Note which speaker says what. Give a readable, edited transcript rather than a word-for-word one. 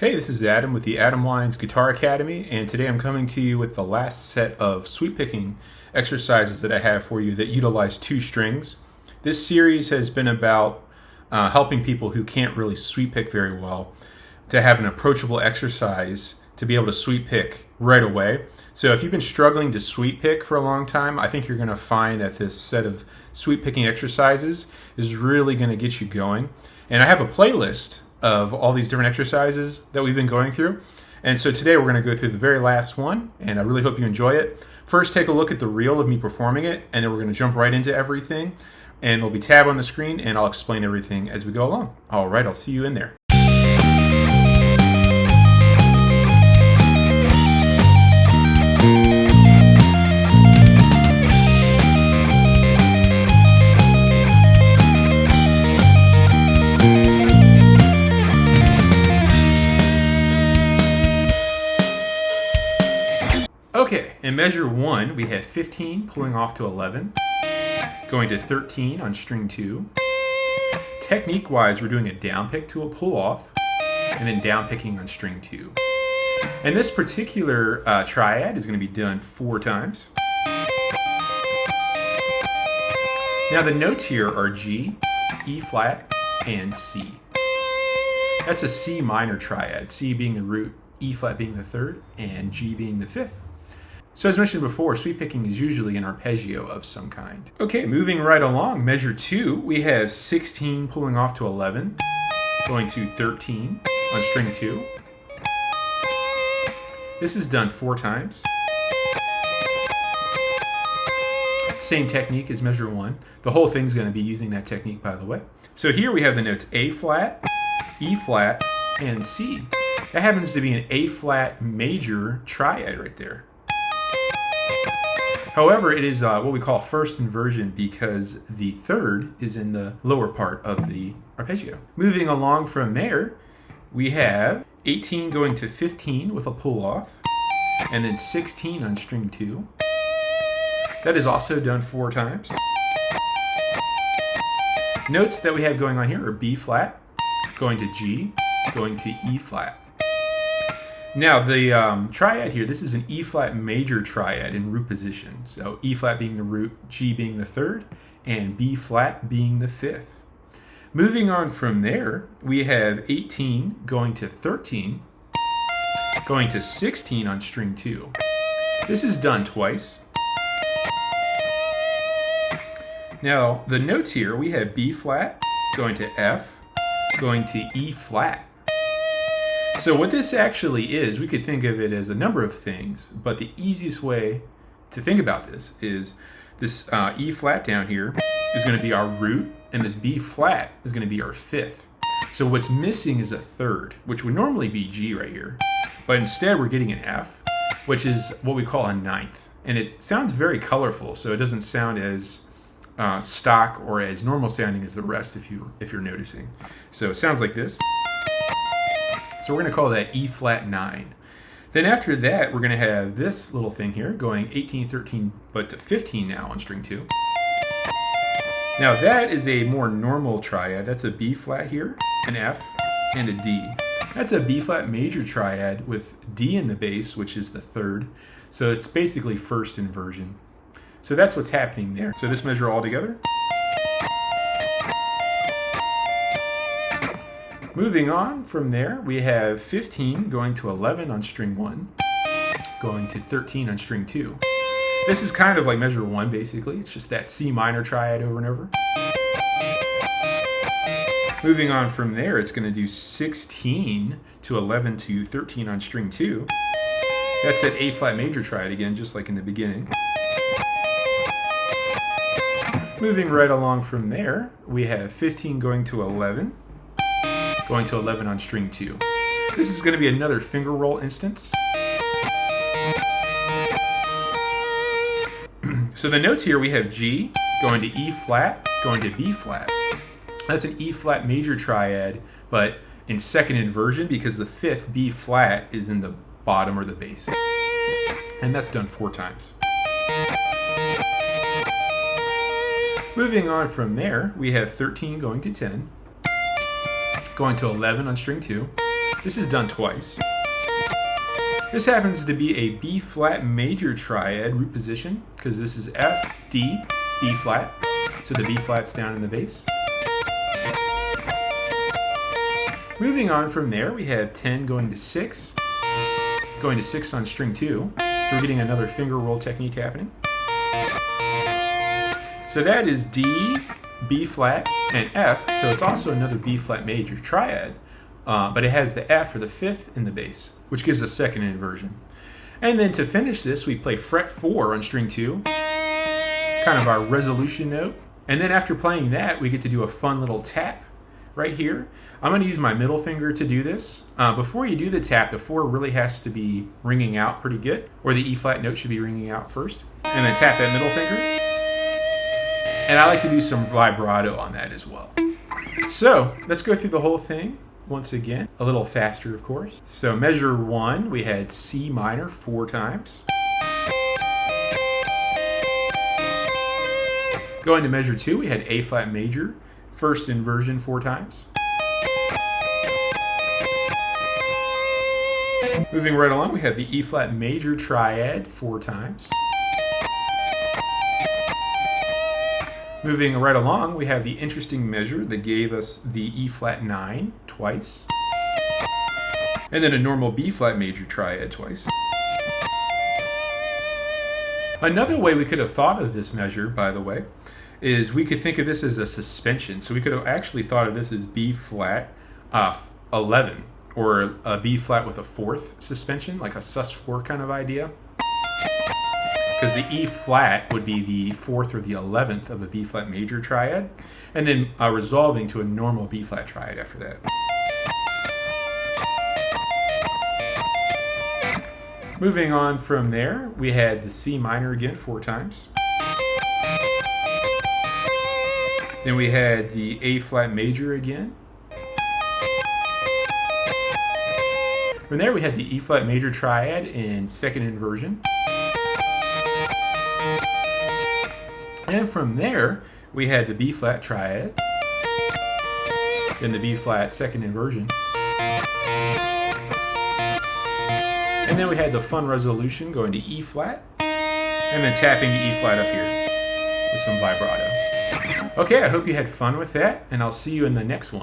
Speaker 1: Hey, this is Adam with the Adam Lines Guitar Academy, and today I'm coming to you with the last set of sweep picking exercises that I have for you that utilize two strings. This series has been about helping people who can't really sweep pick very well to have an approachable exercise to be able to sweep pick right away. So if you've been struggling to sweep pick for a long time, I think you're going to find that this set of sweep picking exercises is really going to get you going. And I have a playlist of all these different exercises that we've been going through. And so today we're going to go through the very last one, and I really hope you enjoy it. First, take a look at the reel of me performing it, and then we're going to jump right into everything. And there'll be tab on the screen, and I'll explain everything as we go along. All right, I'll see you in there. Okay, in measure 1, we have 15 pulling off to 11, going to 13 on string 2. Technique-wise, we're doing a down pick to a pull off, and then down picking on string 2. And this particular triad is going to be done 4 times. Now the notes here are G, E flat, and C. That's a C minor triad, C being the root, E flat being the third, and G being the fifth. So as mentioned before, sweep picking is usually an arpeggio of some kind. Okay, moving right along, measure 2, we have 16 pulling off to 11, going to 13 on string 2. This is done 4 times. Same technique as measure 1. The whole thing's going to be using that technique, by the way. So here we have the notes A flat, E flat, and C. That happens to be an A flat major triad right there. However, it is what we call first inversion because the third is in the lower part of the arpeggio. Moving along from there, we have 18 going to 15 with a pull off, and then 16 on string 2. That is also done 4 times. Notes that we have going on here are B flat, going to G, going to E flat. Now the triad here, this is an E flat major triad in root position. So E flat being the root, G being the third, and B flat being the fifth. Moving on from there, we have 18 going to 13, going to 16 on string 2. This is done twice. Now the notes here, we have B flat, going to F, going to E flat. So what this actually is, we could think of it as a number of things, but the easiest way to think about this is this E flat down here is going to be our root, and this B flat is going to be our fifth. So what's missing is a third, which would normally be G right here, but instead we're getting an F, which is what we call a ninth. And it sounds very colorful, so it doesn't sound as stock or as normal sounding as the rest if you're noticing. So it sounds like this. So we're going to call that E flat 9. Then after that, we're going to have this little thing here going 18, 13, but to 15 now on string 2. Now that is a more normal triad. That's a B flat here, an F, and a D. That's a B flat major triad with D in the bass, which is the third. So it's basically first inversion. So that's what's happening there. So this measure all together. Moving on from there, we have 15 going to 11 on string 1, going to 13 on string 2. This is kind of like measure 1 basically. It's just that C minor triad over and over. Moving on from there, it's going to do 16 to 11 to 13 on string 2. That's that A flat major triad again, just like in the beginning. Moving right along from there, we have 15 going to 11. Going to 11 on string 2. This is going to be another finger roll instance. So the notes here, we have G, going to E flat, going to B flat. That's an E flat major triad, but in second inversion because the fifth B flat is in the bottom or the bass. And that's done 4 times. Moving on from there, we have 13 going to 10. Going to 11 on string 2. This is done twice. This happens to be a B flat major triad root position because this is F, D, B flat. So the B flat's down in the bass. Moving on from there, we have 10 going to 6, going to 6 on string 2. So we're getting another finger roll technique happening. So that is D, B flat, and F. So it's also another B flat major triad. But it has the F or the 5th in the bass, which gives a second inversion. And then to finish this, we play fret 4 on string 2, kind of our resolution note. And then after playing that, we get to do a fun little tap right here. I'm going to use my middle finger to do this. Before you do the tap, the 4 really has to be ringing out pretty good, or the E flat note should be ringing out first. And then tap that middle finger. And I like to do some vibrato on that as well. So let's go through the whole thing once again, a little faster, of course. So measure 1, we had C minor 4 times. Going to measure 2, we had A flat major, first inversion 4 times. Moving right along, we have the E flat major triad 4 times. Moving right along, we have the interesting measure that gave us the E flat 9 twice. And then a normal B flat major triad twice. Another way we could have thought of this measure, by the way, is we could think of this as a suspension. So we could have actually thought of this as B flat 11, or a B flat with a 4th suspension, like a sus4 kind of idea. Because the E flat would be the 4th or the 11th of a B flat major triad, and then resolving to a normal B flat triad after that. Moving on from there, we had the C minor again 4 times. Then we had the A flat major again. From there we had the E flat major triad in second inversion. And from there, we had the B flat triad, then the B flat second inversion. And then we had the fun resolution going to E flat, and then tapping the E flat up here with some vibrato. Okay, I hope you had fun with that, and I'll see you in the next one.